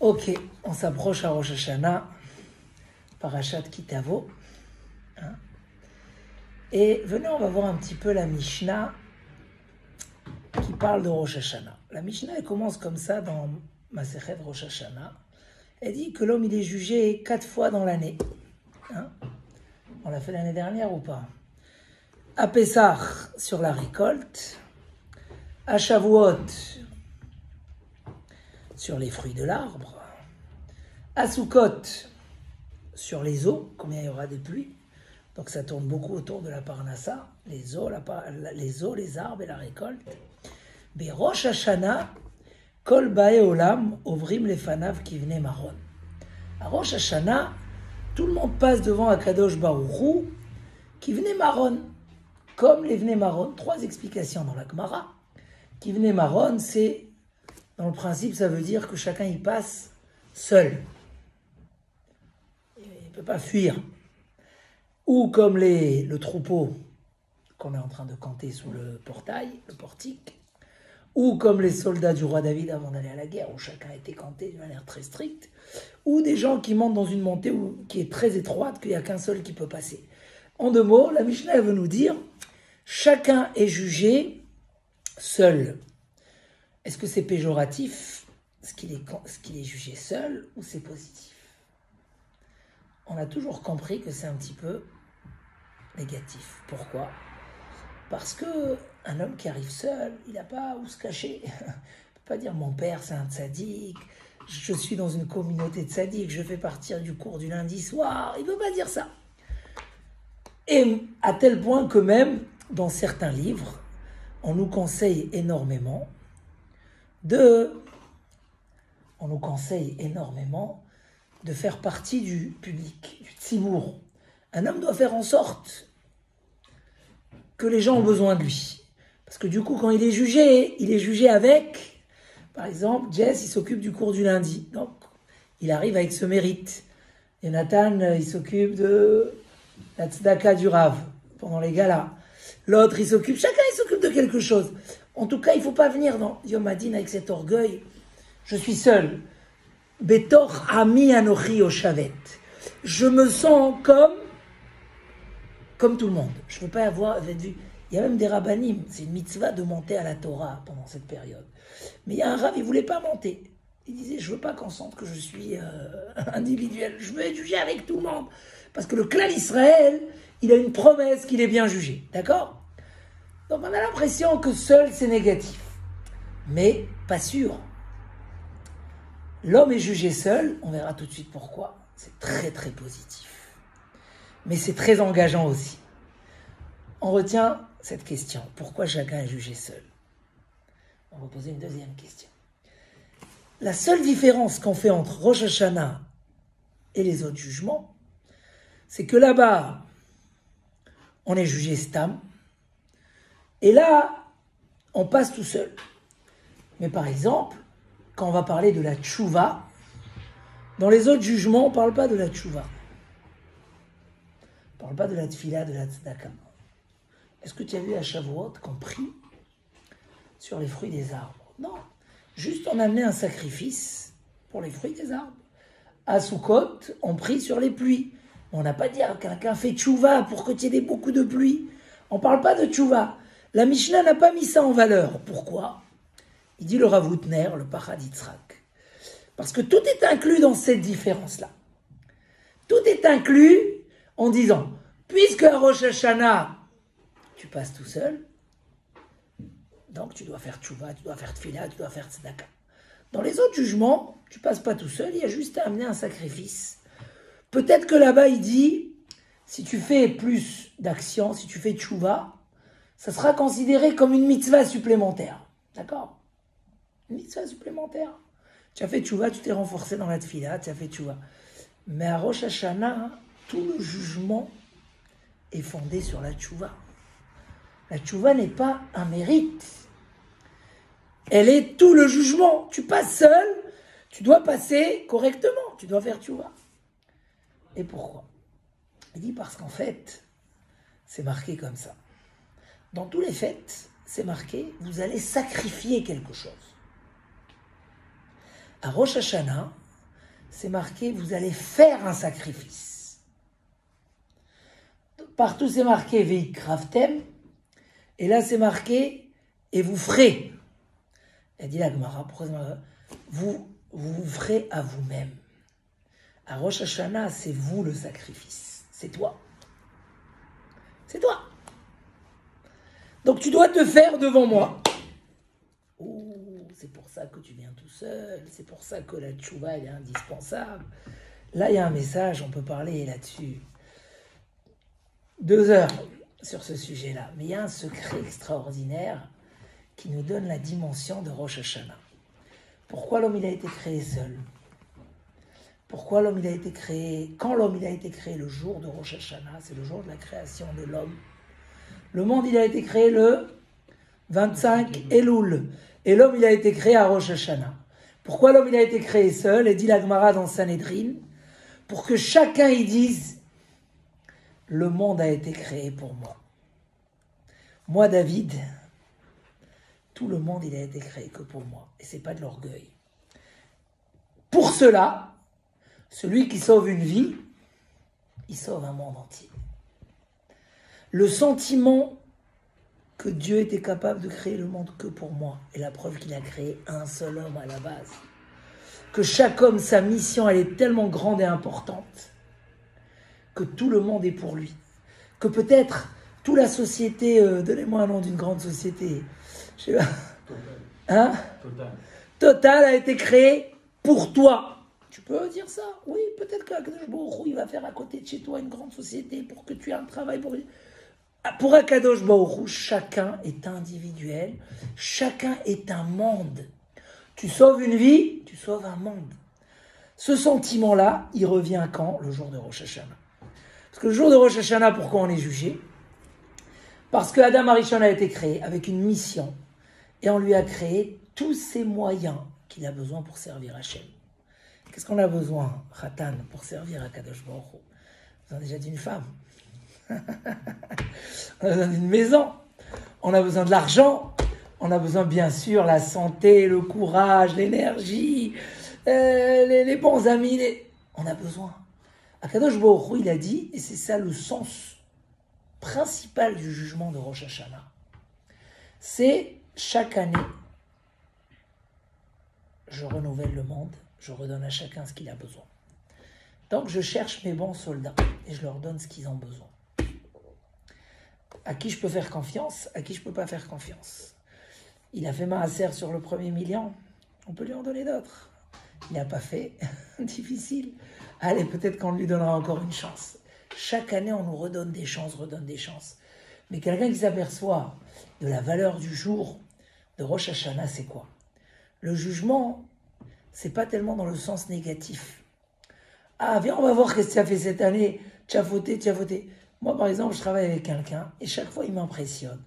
Ok, on s'approche à Rosh Hashanah, Parashat Kitavo. Hein. Et venez, on va voir un petit peu la Mishnah qui parle de Rosh Hashanah. La Mishnah, elle commence comme ça dans Masechet Rosh Hashanah. Elle dit que l'homme, il est jugé 4 fois dans l'année. Hein. On l'a fait l'année dernière ou pas? À Pessah, sur la récolte. À Shavuot, sur les fruits de l'arbre. À Sukkot, sur les eaux, combien il y aura de pluie. Donc ça tourne beaucoup autour de la Parnassa, les eaux, les arbres et la récolte. Rosh Hashanah, Kol Bae Olam, Ovrim Lefanav Kivne Maron. À Rosh Hashanah, tout le monde passe devant Akadosh Baruch Hu, Kivne Maron, comme les Vne Maron. 3 explications dans la Gemara. Kivne Maron, c'est, dans le principe, ça veut dire que chacun y passe seul. Il ne peut pas fuir. Ou comme le troupeau qu'on est en train de canter sous le portail, le portique. Ou comme les soldats du roi David avant d'aller à la guerre, où chacun était canté de manière très stricte. Ou des gens qui montent dans une montée qui est très étroite, qu'il n'y a qu'un seul qui peut passer. En 2 mots, la Mishnah veut nous dire, chacun est jugé seul. Est-ce que c'est péjoratif, ce qu'il est jugé seul, ou c'est positif? On a toujours compris que c'est un petit peu négatif. Pourquoi? Parce qu'un homme qui arrive seul, il n'a pas où se cacher. Il ne peut pas dire « mon père c'est un tzaddik, je suis dans une communauté de tzaddik, je fais partir du cours du lundi soir ». Il ne peut pas dire ça. Et à tel point que même dans certains livres, on nous conseille énormément de faire partie du public, du tzimour. Un homme doit faire en sorte que les gens ont besoin de lui. Parce que du coup, quand il est jugé avec, par exemple, Jess, il s'occupe du cours du lundi. Donc, il arrive avec ce mérite. Jonathan, il s'occupe de la tzedaka du Rav, pendant les galas. L'autre, chacun il s'occupe de quelque chose. En tout cas, il ne faut pas venir dans Yom Hadin avec cet orgueil. Je suis seul. Betor ami anochi oshavet. Je me sens comme tout le monde. Je ne veux pas avoir vu. Il y a même des rabbanim. C'est une mitzvah de monter à la Torah pendant cette période. Mais il y a un rav, il ne voulait pas monter. Il disait, je ne veux pas qu'on sente que je suis individuel. Je veux être jugé avec tout le monde. Parce que le clan Israël, il a une promesse qu'il est bien jugé. D'accord? Donc on a l'impression que seul, c'est négatif. Mais pas sûr. L'homme est jugé seul, on verra tout de suite pourquoi. C'est très très positif. Mais c'est très engageant aussi. On retient cette question. Pourquoi chacun est jugé seul? On va poser une deuxième question. La seule différence qu'on fait entre Rosh Hashanah et les autres jugements, c'est que là-bas, on est jugé stam. Et là, on passe tout seul. Mais par exemple, quand on va parler de la tchouva, dans les autres jugements, on ne parle pas de la tchouva. On ne parle pas de la tfila, de la tzedaka. Est-ce que tu as vu à Shavuot qu'on prie sur les fruits des arbres? Non. Juste on amenait un sacrifice pour les fruits des arbres. À Sukkot, on prie sur les pluies. On n'a pas dit à quelqu'un fait tchouva pour que tu aies beaucoup de pluie. On ne parle pas de tchouva. La Mishnah n'a pas mis ça en valeur. Pourquoi? Il dit le Rav Hutner, le Pachad Yitzhak. Parce que tout est inclus dans cette différence-là. Tout est inclus en disant, puisque à Rosh Hashanah, tu passes tout seul, donc tu dois faire tchouva, tu dois faire tfila, tu dois faire tzedaka. Dans les autres jugements, tu passes pas tout seul, il y a juste à amener un sacrifice. Peut-être que là-bas, il dit, si tu fais plus d'actions, si tu fais tchouva, ça sera considéré comme une mitzvah supplémentaire. D'accord? Une mitzvah supplémentaire. Tu as fait tchouva, tu t'es renforcé dans la tfila, tu as fait tchouva. Mais à Rosh Hashanah, tout le jugement est fondé sur la tchouva. La tchouva n'est pas un mérite. Elle est tout le jugement. Tu passes seul, tu dois passer correctement. Tu dois faire tchouva. Et pourquoi? Il dit parce qu'en fait, c'est marqué comme ça. Dans tous les fêtes, c'est marqué, vous allez sacrifier quelque chose. À Rosh Hashanah, c'est marqué, vous allez faire un sacrifice. Partout c'est marqué, Veikraftem, et là c'est marqué, et vous ferez. Elle dit la Gemara, vous ferez à vous-même. À Rosh Hashanah, c'est vous le sacrifice. C'est toi. C'est toi. Donc tu dois te faire devant moi. Oh, c'est pour ça que tu viens tout seul. C'est pour ça que la tchouva elle est indispensable. Là, il y a un message, on peut parler là-dessus. 2 heures sur ce sujet-là. Mais il y a un secret extraordinaire qui nous donne la dimension de Rosh Hashanah. Pourquoi l'homme il a été créé seul? Pourquoi l'homme il a été créé? Quand l'homme il a été créé le jour de Rosh Hashanah, c'est le jour de la création de l'homme. Le monde il a été créé le 25 Elul. Et l'homme il a été créé à Rosh Hashanah. Pourquoi l'homme il a été créé seul? Et dit la Gemara dans Sanhedrin, pour que chacun y dise, le monde a été créé pour moi. Moi David, tout le monde, il a été créé que pour moi. Et c'est pas de l'orgueil. Pour cela, celui qui sauve une vie, il sauve un monde entier. Le sentiment que Dieu était capable de créer le monde que pour moi, est la preuve qu'il a créé un seul homme à la base. Que chaque homme, sa mission, elle est tellement grande et importante que tout le monde est pour lui. Que peut-être toute la société, donnez-moi un nom d'une grande société, je sais pas. Hein? Total a été créé pour toi. Tu peux dire ça? Oui, peut-être qu'Akadosh Baruch Hu, il va faire à côté de chez toi une grande société pour que tu aies un travail pour Akadosh Baruch Hu, chacun est individuel, chacun est un monde. Tu sauves une vie, tu sauves un monde. Ce sentiment-là, il revient quand? Le jour de Rosh Hashanah. Parce que le jour de Rosh Hashanah, pourquoi on est jugé? Parce que Adam Arishon a été créé avec une mission et on lui a créé tous ces moyens qu'il a besoin pour servir Hachem. Qu'est-ce qu'on a besoin, Khatan, pour servir à Kadosh Baruch Hu? On a déjà d'une femme. On a besoin d'une maison. On a besoin de l'argent. On a besoin, bien sûr, la santé, le courage, l'énergie, les bons amis. On a besoin. Akadosh Baruch Hu, il a dit, et c'est ça le sens principal du jugement de Rosh Hashanah, c'est chaque année, je renouvelle le monde, je redonne à chacun ce qu'il a besoin. Donc je cherche mes bons soldats et je leur donne ce qu'ils ont besoin. À qui je peux faire confiance, à qui je ne peux pas faire confiance. Il a fait maaser sur le premier million, on peut lui en donner d'autres. Il n'a pas fait, difficile. Allez, peut-être qu'on lui donnera encore une chance. Chaque année, on nous redonne des chances. Mais quelqu'un qui s'aperçoit de la valeur du jour de Rosh Hashanah, c'est quoi? Le jugement, c'est pas tellement dans le sens négatif. Ah, viens, on va voir ce que tu as fait cette année. Tu as voté. Moi, par exemple, je travaille avec quelqu'un et chaque fois, il m'impressionne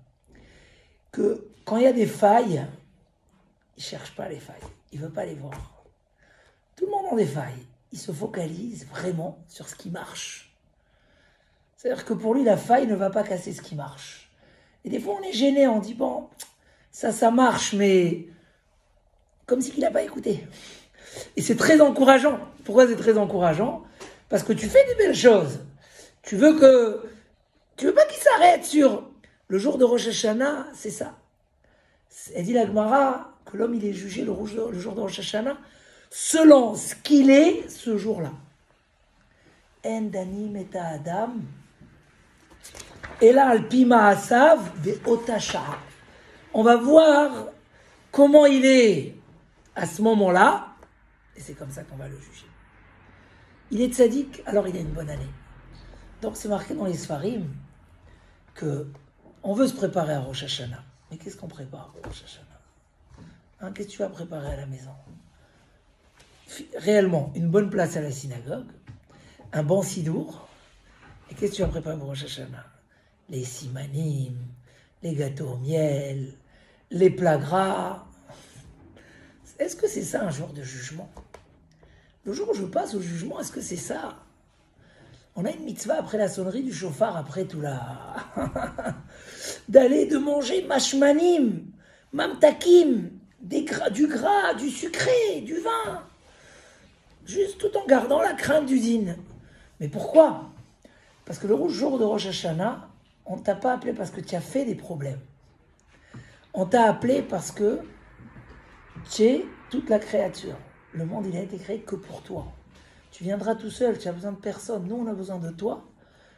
que quand il y a des failles, il ne cherche pas les failles. Il ne veut pas les voir. Tout le monde a des failles. Il se focalise vraiment sur ce qui marche. C'est-à-dire que pour lui, la faille ne va pas casser ce qui marche. Et des fois, on est gêné, on dit, bon, ça marche, mais comme si il n'a pas écouté. Et c'est très encourageant. Pourquoi c'est très encourageant? Parce que tu fais des belles choses. Tu veux pas qu'il s'arrête sur le jour de Rosh Hashanah, c'est ça. Elle dit la Gemara que l'homme, il est jugé le jour de Rosh Hashanah selon ce qu'il est ce jour-là. En dani meta adam ela alpi ma'asav ve'ota sha'a. On va voir comment il est à ce moment-là, et c'est comme ça qu'on va le juger. Il est tzaddik, alors il a une bonne année. Donc c'est marqué dans les Sfarim que on veut se préparer à Rosh Hashanah. Mais qu'est-ce qu'on prépare à Rosh Hashanah? Qu'est-ce que tu vas préparer à la maison? Réellement, une bonne place à la synagogue, un bon sidour. Et qu'est-ce que tu vas préparer pour Rosh Hashanah? Les simanim, les gâteaux au miel, les plats gras. Est-ce que c'est ça un jour de jugement? Le jour où je passe au jugement, est-ce que c'est ça? On a une mitzvah après la sonnerie du chauffard, après tout là, d'aller de manger mashmanim, mamtakim, du gras, du sucré, du vin. Juste tout en gardant la crainte du dîn. Mais pourquoi? Parce que le jour de Rosh Hashanah, on ne t'a pas appelé parce que tu as fait des problèmes. On t'a appelé parce que tu es toute la créature. Le monde, il a été créé que pour toi. Tu viendras tout seul, tu as besoin de personne. Nous, on a besoin de toi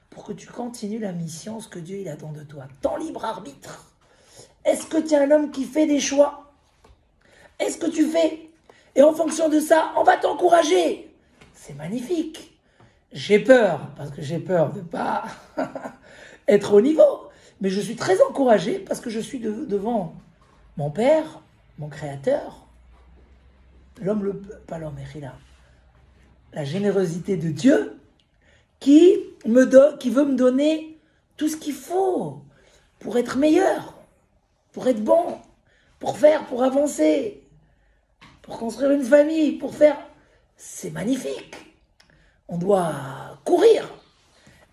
pour que tu continues la mission, ce que Dieu il attend de toi. Ton libre arbitre. Est-ce que tu es un homme qui fait des choix? Est-ce que tu fais? Et en fonction de ça, on va t'encourager. C'est magnifique. J'ai peur, parce que j'ai peur de ne pas être au niveau. Mais je suis très encouragé parce que je suis devant mon Père, mon Créateur, pas l'homme, la générosité de Dieu qui veut me donner tout ce qu'il faut pour être meilleur, pour être bon, pour avancer, pour construire une famille, pour faire... C'est magnifique. On doit courir.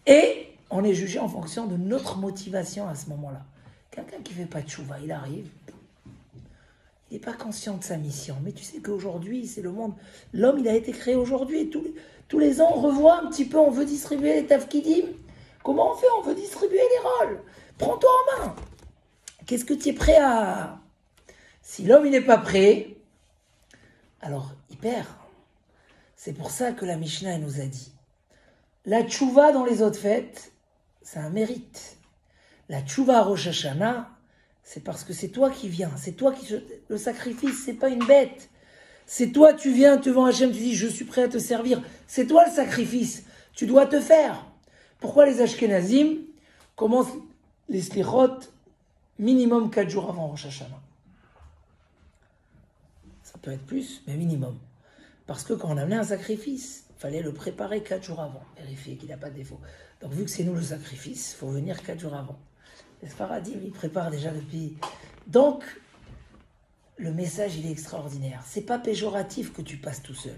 Et on est jugé en fonction de notre motivation à ce moment-là. Quelqu'un qui ne fait pas de tchouva, il arrive, il n'est pas conscient de sa mission. Mais tu sais qu'aujourd'hui, c'est le monde. L'homme, il a été créé aujourd'hui. Et tous les ans, on revoit un petit peu, on veut distribuer les tafkidim. Comment on fait? On veut distribuer les rôles. Prends-toi en main. Qu'est-ce que tu es prêt à... Si l'homme, il n'est pas prêt, alors il perd. C'est pour ça que la Mishnah elle nous a dit, la tchouva dans les autres fêtes, c'est un mérite. La tchouva à Rosh Hashanah, c'est parce que c'est toi qui viens, c'est toi qui... Le sacrifice, c'est pas une bête. C'est toi, tu viens devant Hachem, tu dis, je suis prêt à te servir. C'est toi le sacrifice, tu dois te faire. Pourquoi les Ashkenazim commencent les slichot minimum 4 jours avant Rosh Hashanah? Ça peut être plus, mais minimum. Parce que quand on amenait un sacrifice, il fallait le préparer 4 jours avant, vérifier qu'il n'a pas de défaut. Donc vu que c'est nous le sacrifice, il faut venir 4 jours avant. Les Sfaradim, ils préparent déjà depuis... Donc, le message, il est extraordinaire. C'est pas péjoratif que tu passes tout seul.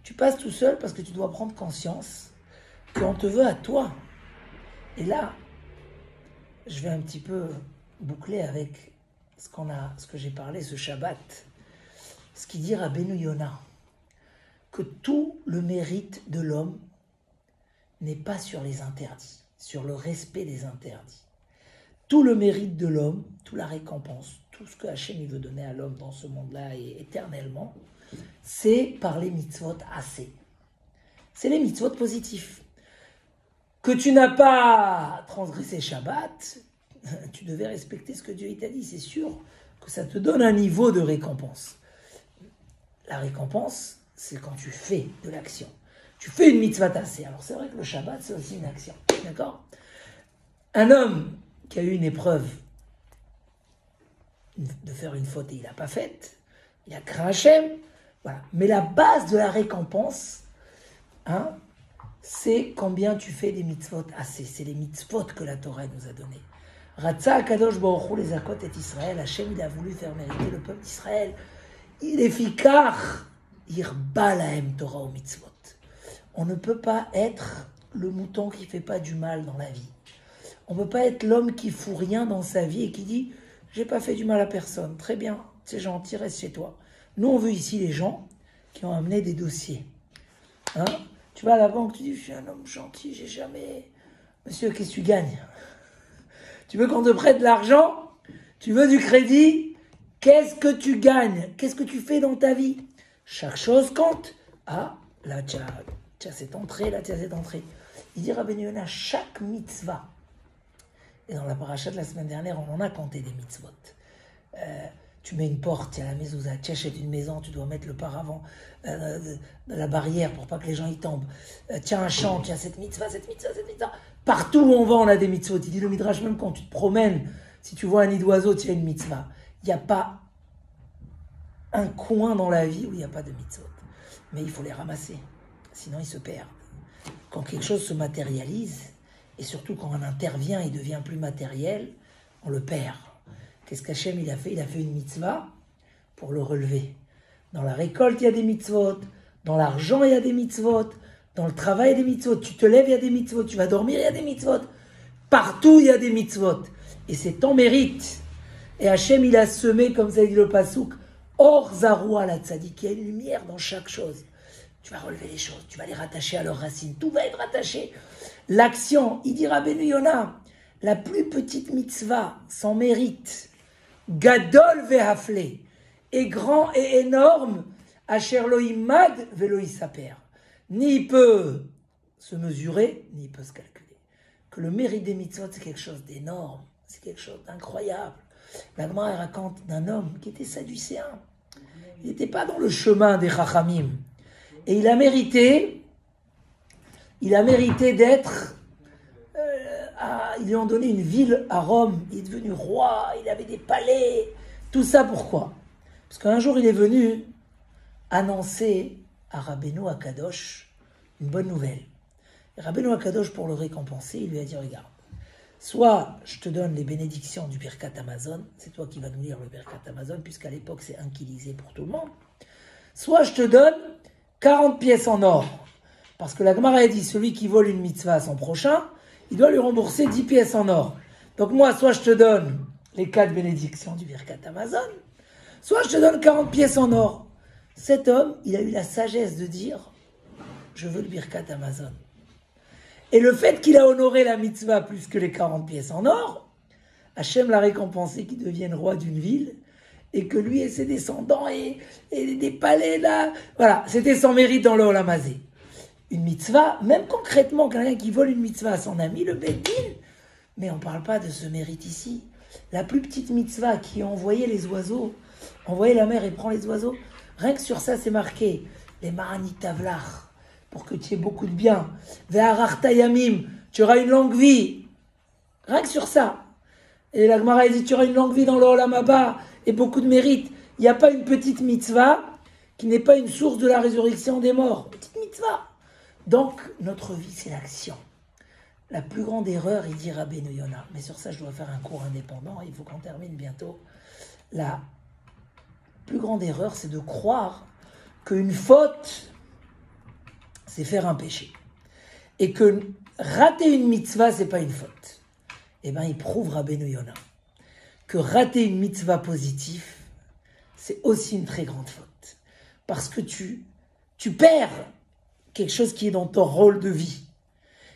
Tu passes tout seul parce que tu dois prendre conscience qu'on te veut à toi. Et là, je vais un petit peu boucler avec ce que j'ai parlé ce Shabbat. Ce qui dit Rabbeinu Yonah, que tout le mérite de l'homme n'est pas sur les interdits, sur le respect des interdits. Tout le mérite de l'homme, toute la récompense, tout ce que Hachem veut donner à l'homme dans ce monde-là et éternellement, c'est par les mitzvot assez. C'est les mitzvot positifs. Que tu n'as pas transgressé Shabbat, tu devais respecter ce que Dieu t'a dit. C'est sûr que ça te donne un niveau de récompense. La récompense, c'est quand tu fais de l'action. Tu fais une mitzvah tassée. Alors c'est vrai que le Shabbat, c'est aussi une action. D'accord? Un homme qui a eu une épreuve de faire une faute et il n'a pas faite, il a craint Hachem. Voilà. Mais la base de la récompense, c'est combien tu fais des mitzvot assez. C'est les mitzvot que la Torah nous a données. Ratza Akadosh Baruch Hu les Zakot et Israël. Hachem, il a voulu faire mériter le peuple d'Israël. Il est fikar. Irba lahem Torah ou mitzvot. On ne peut pas être le mouton qui ne fait pas du mal dans la vie. On ne peut pas être l'homme qui ne fout rien dans sa vie et qui dit « j'ai pas fait du mal à personne, très bien, c'est gentil, reste chez toi ». Nous, on veut ici les gens qui ont amené des dossiers. Tu vas à la banque, tu dis « je suis un homme gentil, j'ai jamais... » Monsieur, qu'est-ce que tu gagnes? Tu veux qu'on te prête de l'argent? Tu veux du crédit? Qu'est-ce que tu gagnes? Qu'est-ce que tu fais dans ta vie? Chaque chose compte. Ah, là, tu as cette entrée, là, tu as cette entrée. Il dit Rabbeinu Yonah, chaque mitzvah. Et dans la paracha de la semaine dernière, on en a compté des mitzvot. Tu mets une porte, il y a la mezouza, tu achètes une maison, tu dois mettre le paravent, la barrière pour pas que les gens y tombent. Tu as un champ, tu as cette mitzvah, cette mitzvah, cette mitzvah. Partout où on va, on a des mitzvot. Il dit le Midrash, même quand tu te promènes, si tu vois un nid d'oiseau, tu as une mitzvah. Il n'y a pas un coin dans la vie où il n'y a pas de mitzvot. Mais il faut les ramasser, sinon ils se perdent. Quand quelque chose se matérialise, et surtout quand on intervient, il devient plus matériel, on le perd. Qu'est-ce qu'Hachem il a fait? Il a fait une mitzvah pour le relever. Dans la récolte, il y a des mitzvot. Dans l'argent, il y a des mitzvot. Dans le travail, il y a des mitzvot. Tu te lèves, il y a des mitzvot. Tu vas dormir, il y a des mitzvot. Partout, il y a des mitzvot. Et c'est ton mérite. Et Hachem, il a semé, comme ça dit le Passouk, Or Zaroua la Tzadik. Il y a une lumière dans chaque chose. Tu vas relever les choses, tu vas les rattacher à leurs racines, tout va être rattaché. L'action, il dira Rabbeinu Yona, la plus petite mitzvah, sans mérite, gadol vehafle, est grand et énorme, asher lo imad velo isaper. Ni il peut se mesurer, ni il peut se calculer. Que le mérite des mitzvot, c'est quelque chose d'énorme, c'est quelque chose d'incroyable. La Gemara raconte d'un homme qui était sadducéen. Il n'était pas dans le chemin des Chachamim. Et il a mérité d'être... ils lui ont donné une ville à Rome. Il est devenu roi, il avait des palais. Tout ça pourquoi? Parce qu'un jour, il est venu annoncer à Rabbeinu Akadosh une bonne nouvelle. Et Rabbeinu Akadosh, pour le récompenser, il lui a dit, regarde, soit je te donne les bénédictions du Birkat Hamazon, c'est toi qui vas nous lire le Birkat Hamazon, puisqu'à l'époque c'est un qui lisait pour tout le monde, soit je te donne 40 pièces en or. Parce que la Gemara a dit, celui qui vole une mitzvah à son prochain, il doit lui rembourser 10 pièces en or. Donc moi, soit je te donne les 4 bénédictions du Birkat Hamazon, soit je te donne 40 pièces en or. Cet homme, il a eu la sagesse de dire, je veux le Birkat Hamazon. Et le fait qu'il a honoré la mitzvah plus que les 40 pièces en or, Hachem l'a récompensé qu'il devienne roi d'une ville, et que lui et ses descendants et des palais là, voilà, c'était son mérite dans le Olam Hazé. Une mitzvah, même concrètement, quelqu'un qui vole une mitzvah à son ami, le Beddin, mais on ne parle pas de ce mérite ici. La plus petite mitzvah qui a envoyé les oiseaux, envoyé la mer et prend les oiseaux, rien que sur ça c'est marqué, les Maranit Tavlach, pour que tu aies beaucoup de bien. Ve'arachta yamim, tu auras une longue vie. Rien que sur ça. Et la Gemara dit, tu auras une longue vie dans le Olam Haba et beaucoup de mérite. Il n'y a pas une petite mitzvah qui n'est pas une source de la résurrection des morts. Petite mitzvah. Donc, notre vie, c'est l'action. La plus grande erreur, il dit Rabbeinu Yona. Mais sur ça, je dois faire un cours indépendant. Il faut qu'on termine bientôt. La plus grande erreur, c'est de croire qu'une faute, c'est faire un péché. Et que rater une mitzvah, c'est pas une faute. Eh bien, il prouve Rabbeinu Yona que rater une mitzvah positive, c'est aussi une très grande faute. Parce que tu perds quelque chose qui est dans ton rôle de vie.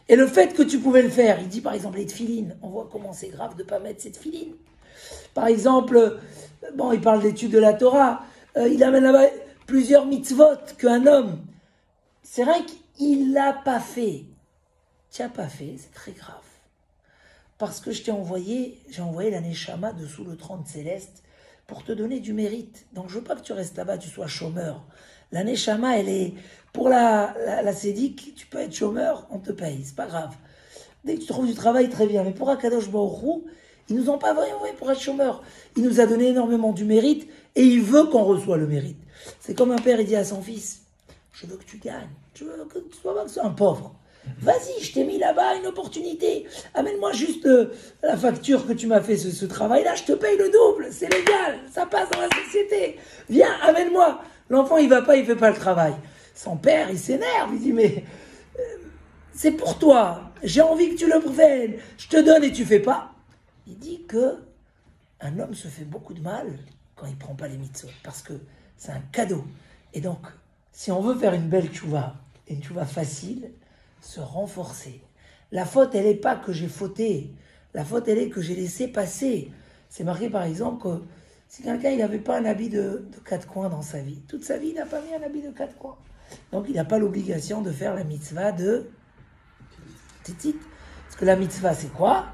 Et le fait que tu pouvais le faire, il dit par exemple les tefilines, on voit comment c'est grave de ne pas mettre ces tefilines. Par exemple, il parle d'études de la Torah, il amène là-bas plusieurs mitzvot qu'un homme, c'est vrai qu'il l'a pas fait. Tu n'as pas fait, c'est très grave. Parce que j'ai envoyé la Neshama dessous le trône céleste pour te donner du mérite. Donc je veux pas que tu restes là-bas, tu sois chômeur. La Neshama, elle est, pour la Sédique, tu peux être chômeur, on te paye, c'est pas grave. Dès que tu trouves du travail, très bien. Mais pour Akadosh Baruch Hu, ils nous ont pas envoyé pour être chômeur. Il nous a donné énormément du mérite et il veut qu'on reçoive le mérite. C'est comme un père, il dit à son fils, je veux que tu gagnes, je veux que tu sois un pauvre. Vas-y, je t'ai mis là-bas une opportunité. Amène-moi juste la facture que tu m'as fait ce travail-là, je te paye le double, c'est légal, ça passe dans la société. Viens, amène-moi. L'enfant, il va pas, il fait pas le travail. Son père, il s'énerve, il dit, mais c'est pour toi, j'ai envie que tu le prennes, je te donne et tu fais pas. Il dit que un homme se fait beaucoup de mal quand il prend pas les mitzvot, parce que c'est un cadeau. Et donc, si on veut faire une belle tchouva, une tchouva facile, se renforcer. La faute, elle n'est pas que j'ai fauté. La faute, elle est que j'ai laissé passer. C'est marqué, par exemple, que si quelqu'un il n'avait pas un habit de 4 coins dans sa vie, toute sa vie, il n'a pas mis un habit de 4 coins. Donc, il n'a pas l'obligation de faire la mitzvah de tzitzit. Parce que la mitzvah, c'est quoi?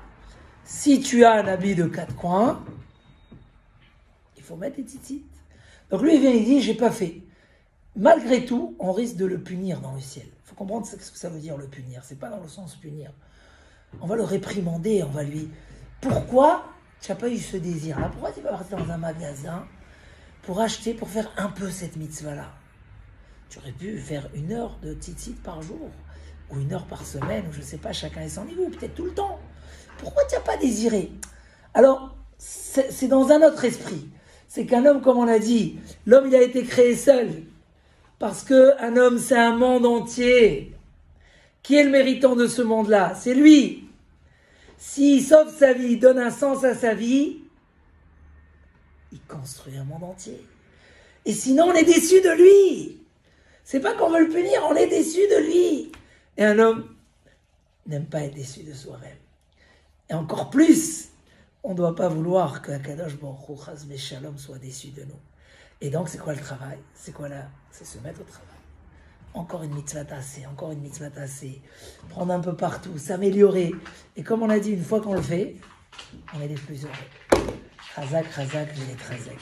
Si tu as un habit de 4 coins, il faut mettre des tzitzit. Donc, lui, il vient, il dit, j'ai pas fait. Malgré tout, on risque de le punir dans le ciel. Il faut comprendre ce que ça veut dire, le punir. C'est pas dans le sens punir. On va le réprimander, on va lui... Pourquoi tu n'as pas eu ce désir-là? Pourquoi tu vas partir dans un magasin pour acheter, pour faire un peu cette mitzvah-là? Tu aurais pu faire 1 heure de tzitzit par jour, ou 1 heure par semaine, ou je ne sais pas, chacun est son niveau, peut-être tout le temps. Pourquoi tu n'as pas désiré? Alors, c'est dans un autre esprit. C'est qu'un homme, comme on l'a dit, l'homme il a été créé seul. Parce qu'un homme, c'est un monde entier. Qui est le méritant de ce monde-là? C'est lui. S'il sauve sa vie, donne un sens à sa vie, il construit un monde entier. Et sinon, on est déçu de lui. C'est pas qu'on veut le punir, on est déçu de lui. Et un homme n'aime pas être déçu de soi-même. Et encore plus, on ne doit pas vouloir que Akadosh Baruch Hu Chas V'Shalom soit déçu de nous. Et donc, c'est quoi le travail? C'est quoi là? C'est se mettre au travail. Encore une mitzvah tassée, encore une mitzvah tassée. Prendre un peu partout, s'améliorer. Et comme on a dit, une fois qu'on le fait, on est les plus heureux. Chazak, Chazak, Chazak.